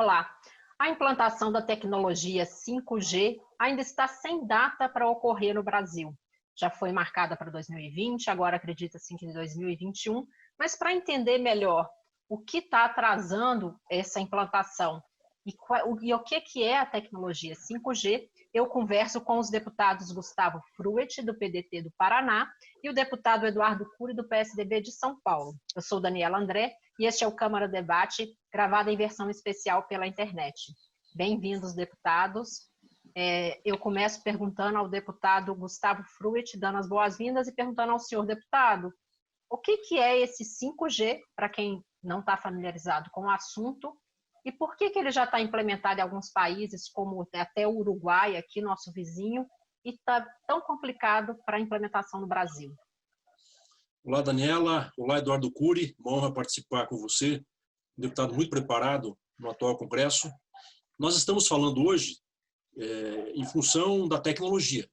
Olá, a implantação da tecnologia 5G ainda está sem data para ocorrer no Brasil. Já foi marcada para 2020, agora acredita-se que em 2021, mas para entender melhor o que está atrasando essa implantação e o que é a tecnologia 5G, eu converso com os deputados Gustavo Fruet, do PDT do Paraná, e o deputado Eduardo Cury, do PSDB de São Paulo. Eu sou Daniela André e este é o Câmara Debate, gravado em versão especial pela internet. Bem-vindos, deputados. Eu começo perguntando ao deputado Gustavo Fruet, dando as boas-vindas, e perguntando ao senhor deputado, o que é esse 5G, para quem não está familiarizado com o assunto, e por que ele já está implementado em alguns países, como até o Uruguai, aqui nosso vizinho, e está tão complicado para a implementação no Brasil? Olá, Daniela. Olá, Eduardo Cury. Uma honra participar com você, um deputado muito preparado no atual Congresso. Nós estamos falando hoje em função da tecnologia.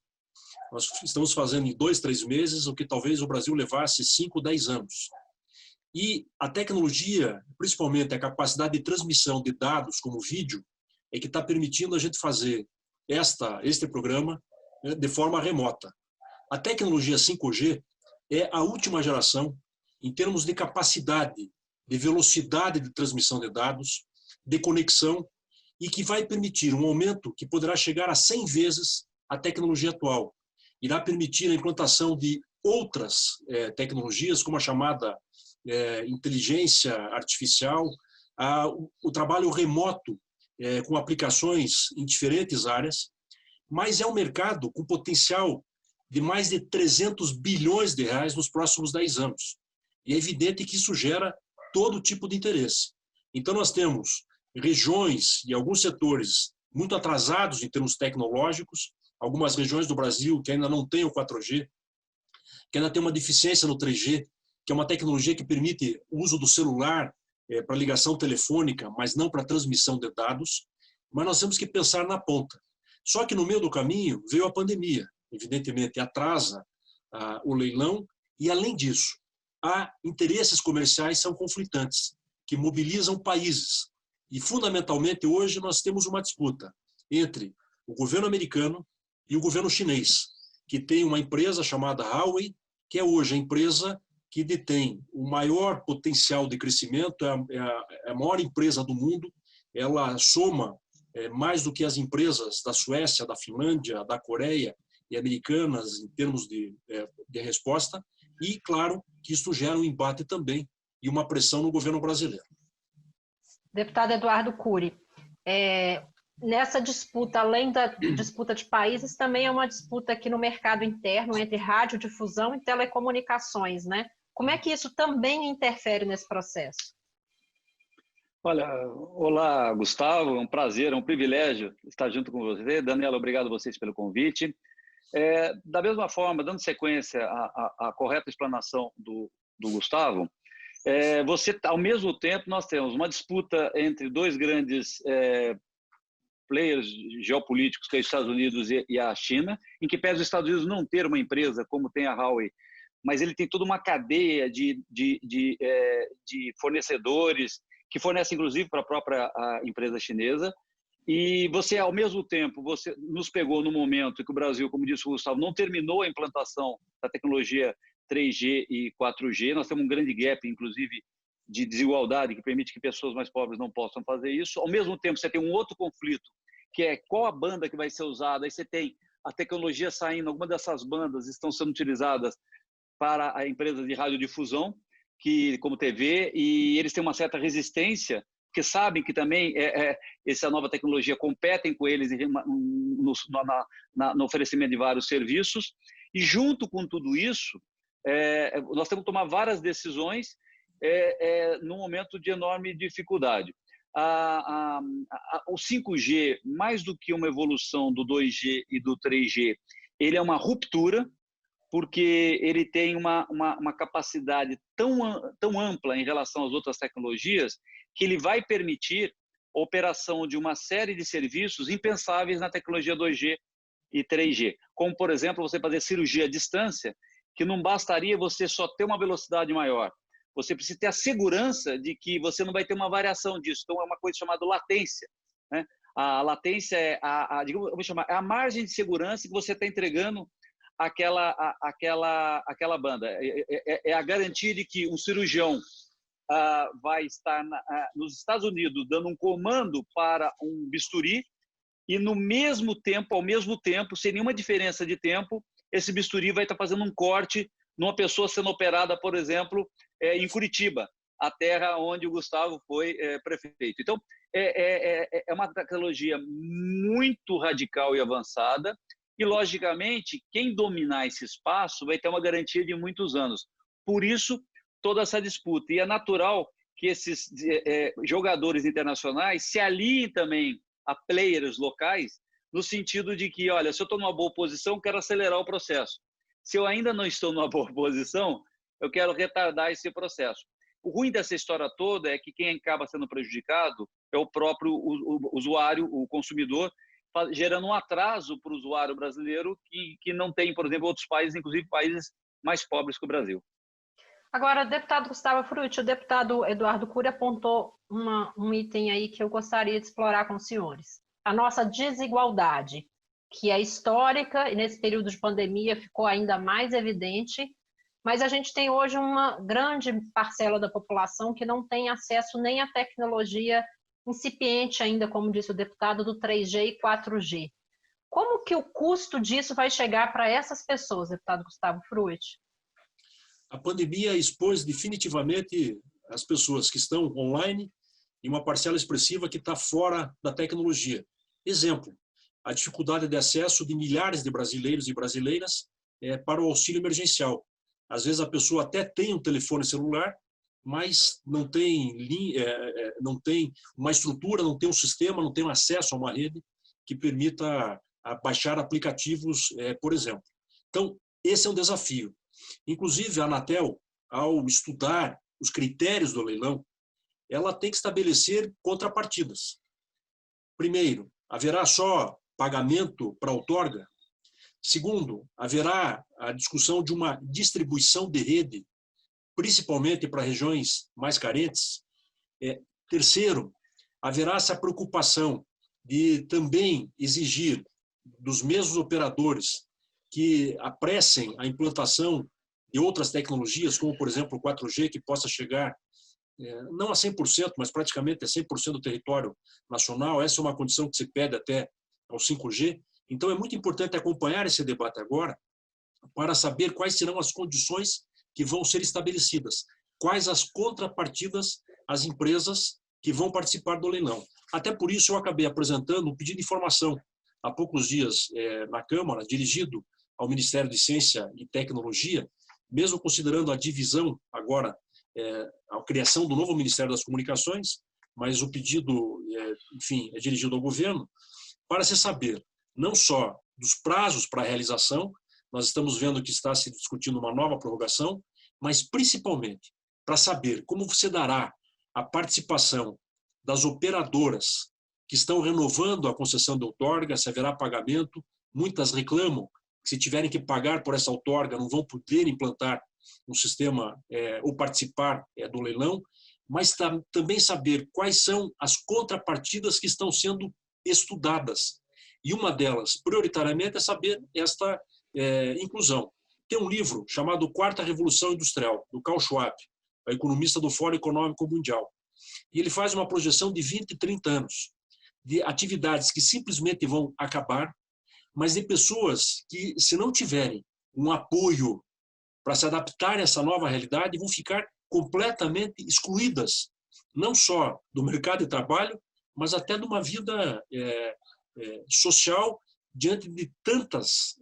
Nós estamos fazendo em 2, 3 meses o que talvez o Brasil levasse 5, 10 anos. E a tecnologia, principalmente a capacidade de transmissão de dados como vídeo, é que está permitindo a gente fazer este programa de forma remota. A tecnologia 5G é a última geração em termos de capacidade, de velocidade de transmissão de dados, de conexão, e que vai permitir um aumento que poderá chegar a 100 vezes a tecnologia atual. Irá permitir a implantação de outras tecnologias, como a chamada inteligência artificial, o trabalho remoto com aplicações em diferentes áreas, mas é um mercado com potencial de mais de 300 bilhões de reais nos próximos 10 anos. E é evidente que isso gera todo tipo de interesse. Então nós temos regiões e alguns setores muito atrasados em termos tecnológicos, algumas regiões do Brasil que ainda não têm o 4G, que ainda tem uma deficiência no 3G, que é uma tecnologia que permite o uso do celular para ligação telefônica, mas não para transmissão de dados, mas nós temos que pensar na ponta. Só que no meio do caminho veio a pandemia, evidentemente atrasa o leilão, e além disso, há interesses comerciais que são conflitantes, que mobilizam países. E fundamentalmente hoje nós temos uma disputa entre o governo americano e o governo chinês, que tem uma empresa chamada Huawei, que é hoje a empresa que detém o maior potencial de crescimento, é a maior empresa do mundo, ela soma mais do que as empresas da Suécia, da Finlândia, da Coreia e americanas em termos de resposta, e claro que isso gera um embate também e uma pressão no governo brasileiro. Deputado Eduardo Cury, nessa disputa, além da disputa de países, também é uma disputa aqui no mercado interno entre radiodifusão e telecomunicações, né? Como é que isso também interfere nesse processo? Olha, olá, Gustavo, é um prazer, é um privilégio estar junto com você. Daniela, obrigado a vocês pelo convite. Da mesma forma, dando sequência à correta explanação do Gustavo, ao mesmo tempo, nós temos uma disputa entre dois grandes players geopolíticos, que é os Estados Unidos e a China, em que pese os Estados Unidos não ter uma empresa como tem a Huawei, mas ele tem toda uma cadeia de fornecedores que fornecem, inclusive, para a própria empresa chinesa. E você, ao mesmo tempo, você nos pegou no momento que o Brasil, como disse o Gustavo, não terminou a implantação da tecnologia 3G e 4G. Nós temos um grande gap, inclusive, de desigualdade que permite que pessoas mais pobres não possam fazer isso. Ao mesmo tempo, você tem um outro conflito, que é qual a banda que vai ser usada. Aí você tem a tecnologia saindo, algumas dessas bandas estão sendo utilizadas para a empresa de radiodifusão, como TV, e eles têm uma certa resistência, porque sabem que também essa nova tecnologia competem com eles no oferecimento de vários serviços. E junto com tudo isso, nós temos que tomar várias decisões num momento de enorme dificuldade. O 5G, mais do que uma evolução do 2G e do 3G, ele é uma ruptura, porque ele tem uma capacidade tão ampla em relação às outras tecnologias que ele vai permitir a operação de uma série de serviços impensáveis na tecnologia 2G e 3G. Como, por exemplo, você fazer cirurgia à distância, que não bastaria você só ter uma velocidade maior. você precisa ter a segurança de que você não vai ter uma variação disso. Então, é uma coisa chamada latência, né? A latência é digamos, eu vou chamar, é a margem de segurança que você está entregando àquela banda. É a garantia de que um cirurgião vai estar nos Estados Unidos dando um comando para um bisturi e ao mesmo tempo, sem nenhuma diferença de tempo, esse bisturi vai estar fazendo um corte numa pessoa sendo operada, por exemplo, em Curitiba, a terra onde o Gustavo foi prefeito. Então, é uma tecnologia muito radical e avançada e, logicamente, quem dominar esse espaço vai ter uma garantia de muitos anos. Por isso, toda essa disputa. E é natural que esses jogadores internacionais se aliem também a players locais, no sentido de que, olha, se eu estou numa boa posição, quero acelerar o processo. Se eu ainda não estou numa boa posição, eu quero retardar esse processo. O ruim dessa história toda é que quem acaba sendo prejudicado é o próprio usuário, o consumidor, gerando um atraso para o usuário brasileiro que não tem, por exemplo, outros países, inclusive países mais pobres que o Brasil. Agora, deputado Gustavo Frutti, o deputado Eduardo Cury apontou um item aí que eu gostaria de explorar com os senhores. A nossa desigualdade, que é histórica e nesse período de pandemia ficou ainda mais evidente, mas a gente tem hoje uma grande parcela da população que não tem acesso nem à tecnologia incipiente ainda, como disse o deputado, do 3G e 4G. Como que o custo disso vai chegar para essas pessoas, deputado Gustavo Frutti? A pandemia expôs definitivamente as pessoas que estão online e uma parcela expressiva que está fora da tecnologia. Exemplo, a dificuldade de acesso de milhares de brasileiros e brasileiras para o auxílio emergencial. Às vezes a pessoa até tem um telefone celular, mas não tem uma estrutura, não tem um sistema, não tem um acesso a uma rede que permita baixar aplicativos, por exemplo. Então, esse é um desafio. Inclusive, a Anatel, ao estudar os critérios do leilão, ela tem que estabelecer contrapartidas. Primeiro, haverá só pagamento para outorga? Segundo, haverá a discussão de uma distribuição de rede, principalmente para regiões mais carentes? Terceiro, haverá essa preocupação de também exigir dos mesmos operadores que apressem a implantação de outras tecnologias, como, por exemplo, o 4G, que possa chegar, não a 100%, mas praticamente a 100% do território nacional. Essa é uma condição que se pede até ao 5G. Então, é muito importante acompanhar esse debate agora para saber quais serão as condições que vão ser estabelecidas, quais as contrapartidas às empresas que vão participar do leilão. Até por isso, eu acabei apresentando um pedido de informação há poucos dias na Câmara, dirigido ao Ministério de Ciência e Tecnologia, mesmo considerando a divisão agora, a criação do novo Ministério das Comunicações, mas o pedido, enfim, é dirigido ao governo, para se saber não só dos prazos para a realização, nós estamos vendo que está se discutindo uma nova prorrogação, mas principalmente para saber como se dará a participação das operadoras que estão renovando a concessão de outorga, se haverá pagamento. Muitas reclamam que, se tiverem que pagar por essa outorga, não vão poder implantar um sistema ou participar do leilão, mas também saber quais são as contrapartidas que estão sendo estudadas. E uma delas, prioritariamente, é saber esta inclusão. Tem um livro chamado Quarta Revolução Industrial, do Klaus Schwab, o economista do Fórum Econômico Mundial. E ele faz uma projeção de 20, 30 anos, de atividades que simplesmente vão acabar, mas de pessoas que, se não tiverem um apoio para se adaptar a essa nova realidade, vão ficar completamente excluídas, não só do mercado de trabalho, mas até de uma vida social diante de tantas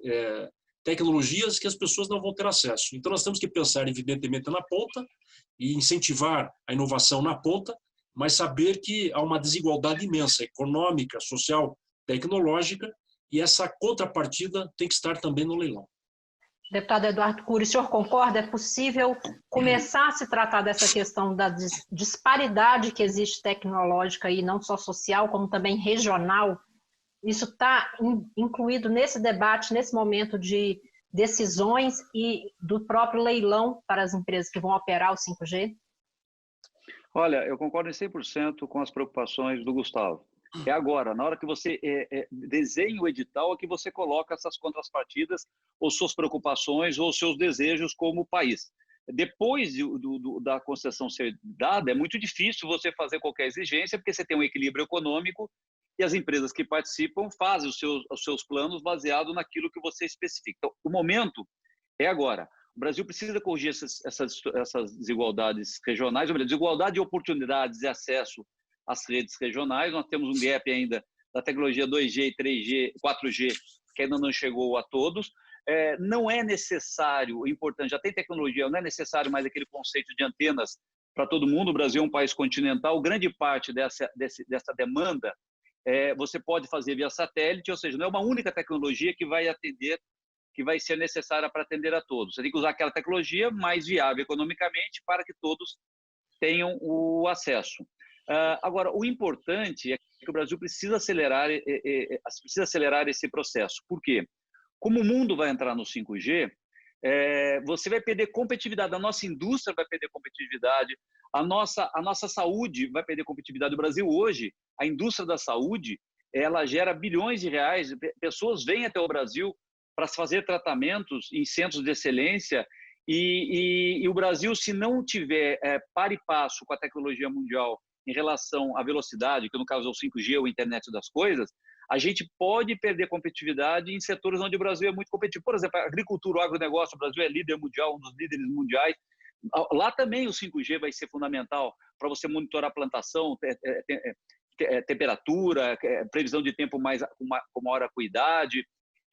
tecnologias que as pessoas não vão ter acesso. Então, nós temos que pensar, evidentemente, na ponta e incentivar a inovação na ponta, mas saber que há uma desigualdade imensa, econômica, social, tecnológica, e essa contrapartida tem que estar também no leilão. Deputado Eduardo Cury, o senhor concorda? É possível começar a se tratar dessa questão da disparidade que existe tecnológica e não só social, como também regional? Isso está incluído nesse debate, nesse momento de decisões e do próprio leilão para as empresas que vão operar o 5G? Olha, eu concordo em 100% com as preocupações do Gustavo. É agora, na hora que você desenha o edital, é que você coloca essas contrapartidas, ou suas preocupações, ou seus desejos como país. Depois da concessão ser dada, é muito difícil você fazer qualquer exigência, porque você tem um equilíbrio econômico e as empresas que participam fazem os seus planos baseado naquilo que você especifica. Então, o momento é agora. O Brasil precisa corrigir essas desigualdades regionais, ou melhor, desigualdade de oportunidades e acesso às redes regionais. Nós temos um gap ainda da tecnologia 2G, 3G, 4G, que ainda não chegou a todos. Não é necessário, importante, já tem tecnologia, não é necessário mais aquele conceito de antenas para todo mundo. O Brasil é um país continental, grande parte dessa demanda você pode fazer via satélite, ou seja, não é uma única tecnologia que vai atender, que vai ser necessária para atender a todos. Você tem que usar aquela tecnologia mais viável economicamente para que todos tenham o acesso. Agora, o importante é que o Brasil precisa acelerar esse processo. Por quê? Como o mundo vai entrar no 5G, você vai perder competitividade, a nossa indústria vai perder competitividade, a nossa saúde vai perder competitividade. O Brasil hoje, a indústria da saúde, ela gera bilhões de reais, pessoas vêm até o Brasil para fazer tratamentos em centros de excelência e o Brasil, se não tiver par e passo com a tecnologia mundial em relação à velocidade, que no caso é o 5G ou a internet das coisas, a gente pode perder competitividade em setores onde o Brasil é muito competitivo. Por exemplo, a agricultura, o agronegócio, o Brasil é líder mundial, um dos líderes mundiais. Lá também o 5G vai ser fundamental para você monitorar a plantação, temperatura, previsão de tempo com maior acuidade.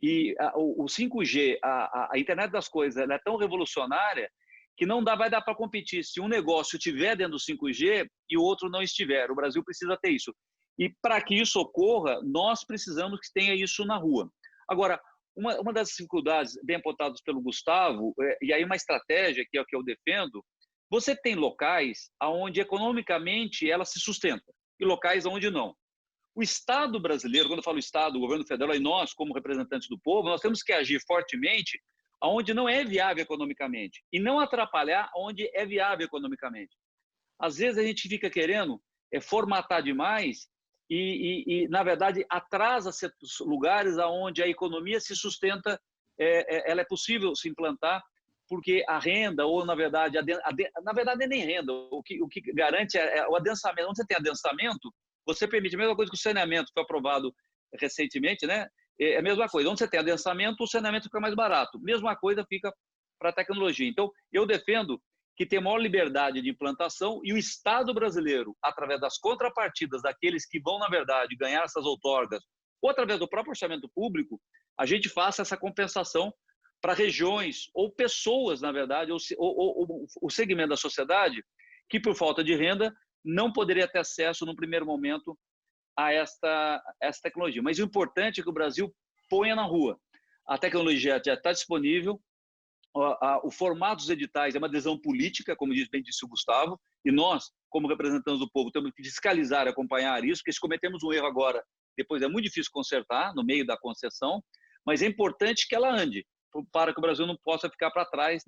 E o 5G, a internet das coisas, ela é tão revolucionária que não vai dar para competir se um negócio estiver dentro do 5G e o outro não estiver. O Brasil precisa ter isso. E para que isso ocorra, nós precisamos que tenha isso na rua. Agora, uma das dificuldades bem apontadas pelo Gustavo, e aí uma estratégia que é o que eu defendo, você tem locais onde economicamente ela se sustenta e locais onde não. O Estado brasileiro, quando eu falo Estado, o governo federal e nós, como representantes do povo, nós temos que agir fortemente onde não é viável economicamente e não atrapalhar onde é viável economicamente. Às vezes a gente fica querendo formatar demais e na verdade, atrasa lugares onde a economia se sustenta, ela é possível se implantar, porque a renda, ou na verdade, na verdade é nem renda, o que garante é o adensamento. Onde você tem adensamento, você permite, a mesma coisa que o saneamento foi aprovado recentemente, né? É a mesma coisa. Onde você tem adensamento, o saneamento fica mais barato. Mesma coisa fica para a tecnologia. Então, eu defendo que tem maior liberdade de implantação e o Estado brasileiro, através das contrapartidas daqueles que vão, na verdade, ganhar essas outorgas, ou através do próprio orçamento público, a gente faça essa compensação para regiões ou pessoas, na verdade, ou o segmento da sociedade que, por falta de renda, não poderia ter acesso, no primeiro momento, a essa tecnologia. Mas o importante é que o Brasil ponha na rua. A tecnologia já está disponível, o formato dos editais é uma decisão política, como bem disse o Gustavo, e nós, como representantes do povo, temos que fiscalizar e acompanhar isso, porque se cometemos um erro agora, depois é muito difícil consertar, no meio da concessão, mas é importante que ela ande, para que o Brasil não possa ficar para trás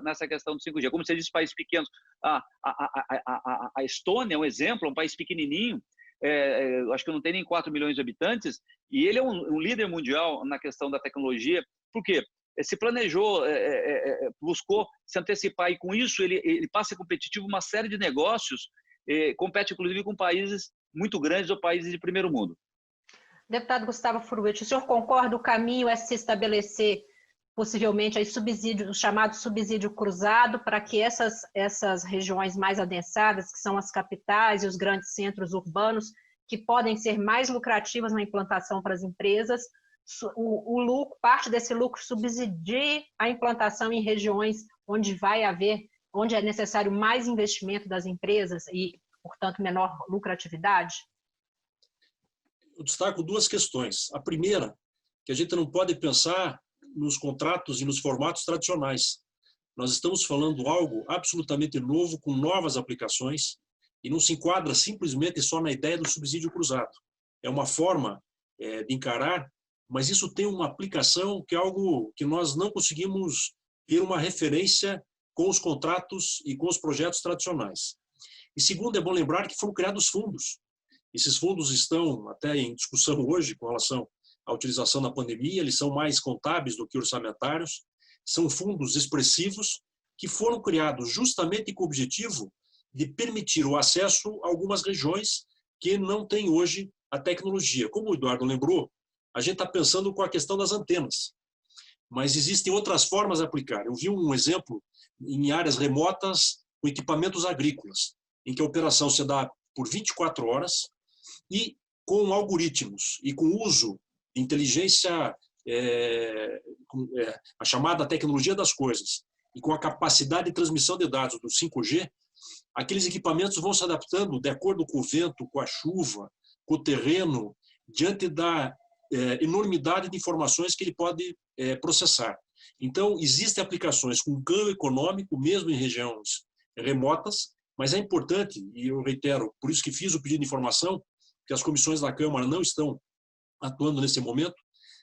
nessa questão do 5G. Como você disse, países pequenos, a Estônia é um exemplo, é um país pequenininho, acho que não tem nem 4 milhões de habitantes, e ele é um líder mundial na questão da tecnologia. Por quê? Se planejou, buscou se antecipar, e com isso ele passa a ser competitivo uma série de negócios, compete inclusive com países muito grandes ou países de primeiro mundo. Deputado Gustavo Fruet, o senhor concorda o caminho é se estabelecer possivelmente aí o chamado subsídio cruzado para que essas regiões mais adensadas, que são as capitais e os grandes centros urbanos, que podem ser mais lucrativas na implantação para as empresas, parte desse lucro subsidie a implantação em regiões onde é necessário mais investimento das empresas e, portanto, menor lucratividade? Eu destaco duas questões. A primeira, que a gente não pode pensar nos contratos e nos formatos tradicionais. Nós estamos falando algo absolutamente novo, com novas aplicações, e não se enquadra simplesmente só na ideia do subsídio cruzado. É uma forma de encarar, mas isso tem uma aplicação que é algo que nós não conseguimos ter uma referência com os contratos e com os projetos tradicionais. E segundo, é bom lembrar que foram criados fundos. Esses fundos estão até em discussão hoje com relação à utilização na pandemia, eles são mais contábeis do que orçamentários, são fundos expressivos que foram criados justamente com o objetivo de permitir o acesso a algumas regiões que não têm hoje a tecnologia. Como o Eduardo lembrou, a gente está pensando com a questão das antenas, mas existem outras formas de aplicar. Eu vi um exemplo em áreas remotas com equipamentos agrícolas, em que a operação se dá por 24 horas e com algoritmos e com uso de inteligência, a chamada tecnologia das coisas, e com a capacidade de transmissão de dados do 5G, aqueles equipamentos vão se adaptando de acordo com o vento, com a chuva, com o terreno, diante da enormidade de informações que ele pode processar. Então, existem aplicações com ganho econômico, mesmo em regiões remotas, mas é importante, e eu reitero, por isso que fiz o pedido de informação, que as comissões da Câmara não estão atuando nesse momento,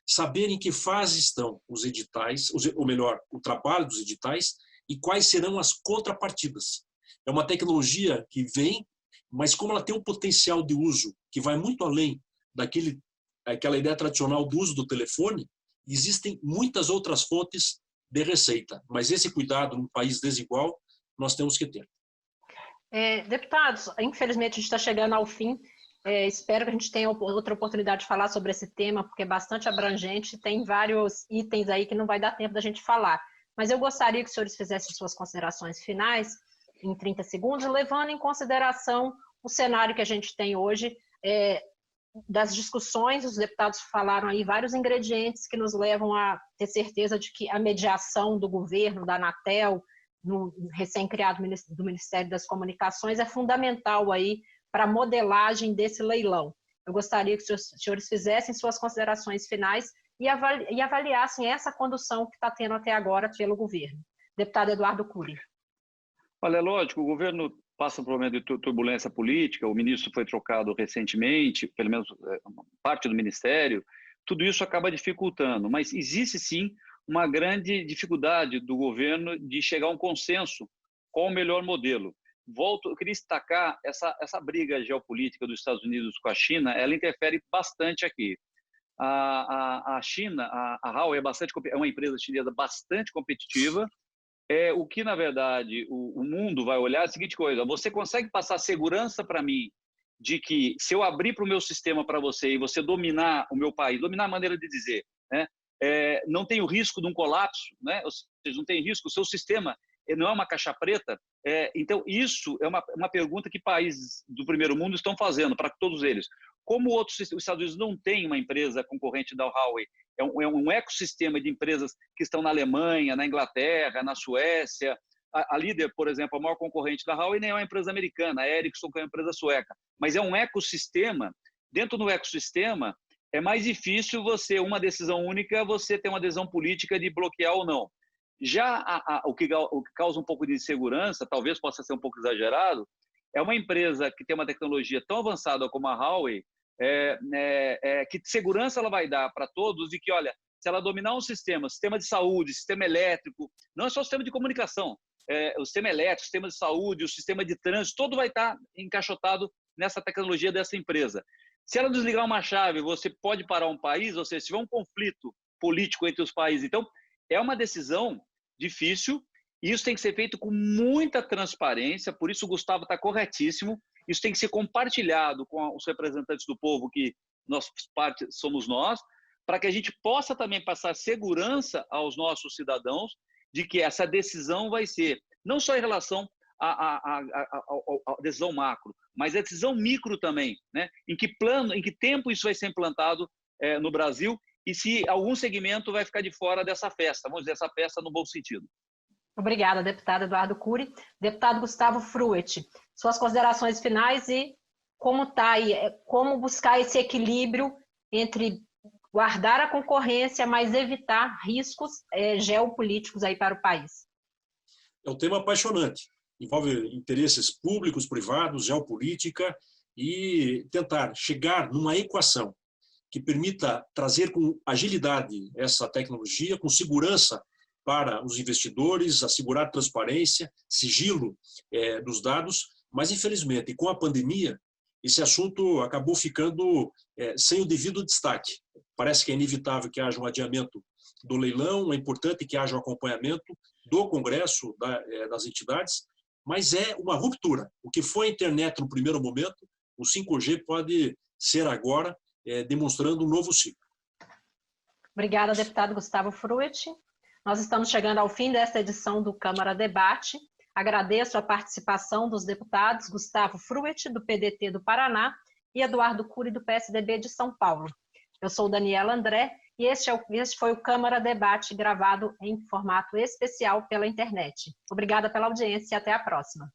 saber em que fase estão os editais, ou melhor, o trabalho dos editais, e quais serão as contrapartidas. É uma tecnologia que vem, mas como ela tem um potencial de uso que vai muito além daquela ideia tradicional do uso do telefone, existem muitas outras fontes de receita, mas esse cuidado num país desigual nós temos que ter. Deputados, infelizmente a gente está chegando ao fim. Espero que a gente tenha outra oportunidade de falar sobre esse tema, porque é bastante abrangente, tem vários itens aí que não vai dar tempo da gente falar. Mas eu gostaria que os senhores fizessem suas considerações finais, em 30 segundos, levando em consideração o cenário que a gente tem hoje, das discussões. Os deputados falaram aí vários ingredientes que nos levam a ter certeza de que a mediação do governo, da Anatel, no recém-criado do Ministério das Comunicações, é fundamental aí para a modelagem desse leilão. Eu gostaria que os senhores fizessem suas considerações finais e avaliassem essa condução que está tendo até agora pelo governo. Deputado Eduardo Cury. Olha, é lógico, o governo passa por um momento de turbulência política, o ministro foi trocado recentemente, pelo menos parte do ministério, tudo isso acaba dificultando, mas existe sim uma grande dificuldade do governo de chegar a um consenso qual o melhor modelo. Eu queria destacar essa briga geopolítica dos Estados Unidos com a China, ela interfere bastante aqui. A China, a Huawei é uma empresa chinesa bastante competitiva, o que, na verdade, o mundo vai olhar é a seguinte coisa: você consegue passar segurança para mim de que, se eu abrir para o meu sistema para você e você dominar o meu país, dominar a maneira de dizer, né, não tem o risco de um colapso, né, ou seja, não tem risco, o seu sistema não é uma caixa preta? Então, isso é uma pergunta que países do primeiro mundo estão fazendo para todos eles. Como os Estados Unidos não têm uma empresa concorrente da Huawei, é um ecossistema de empresas que estão na Alemanha, na Inglaterra, na Suécia. A Líder, por exemplo, a maior concorrente da Huawei, nem é uma empresa americana, a Ericsson, que é uma empresa sueca. Mas é um ecossistema. Dentro do ecossistema, é mais difícil uma decisão única, você ter uma decisão política de bloquear ou não. Já o que causa um pouco de insegurança, talvez possa ser um pouco exagerado, é uma empresa que tem uma tecnologia tão avançada como a Huawei, que segurança ela vai dar para todos de que, olha, se ela dominar um sistema de saúde, sistema elétrico, não é só o sistema de comunicação, o sistema elétrico, o sistema de saúde, o sistema de trânsito, todo vai estar encaixotado nessa tecnologia dessa empresa. Se ela desligar uma chave, você pode parar um país, ou seja, se tiver um conflito político entre os países. Então, é uma decisão difícil, e isso tem que ser feito com muita transparência, por isso o Gustavo está corretíssimo, isso tem que ser compartilhado com os representantes do povo, que somos nós, para que a gente possa também passar segurança aos nossos cidadãos de que essa decisão vai ser, não só em relação à decisão macro, mas a decisão micro também, né? Em que tempo isso vai ser implantado no Brasil, e se algum segmento vai ficar de fora dessa festa, vamos dizer, essa festa no bom sentido. Obrigada, deputado Eduardo Cury. Deputado Gustavo Fruet, suas considerações finais e como buscar esse equilíbrio entre guardar a concorrência, mas evitar riscos geopolíticos aí para o país. É um tema apaixonante, envolve interesses públicos, privados, geopolítica, e tentar chegar numa equação que permita trazer com agilidade essa tecnologia, com segurança para os investidores, assegurar transparência, sigilo dos dados, Mas, infelizmente, com a pandemia, esse assunto acabou ficando sem o devido destaque. Parece que é inevitável que haja um adiamento do leilão, é importante que haja um acompanhamento do Congresso, das entidades, mas é uma ruptura. O que foi a internet no primeiro momento, o 5G pode ser agora, demonstrando um novo ciclo. Obrigada, deputado Gustavo Fruet. Nós estamos chegando ao fim desta edição do Câmara Debate. Agradeço a participação dos deputados Gustavo Fruet, do PDT do Paraná, e Eduardo Cury, do PSDB de São Paulo. Eu sou Daniela André e este foi o Câmara Debate gravado em formato especial pela internet. Obrigada pela audiência e até a próxima.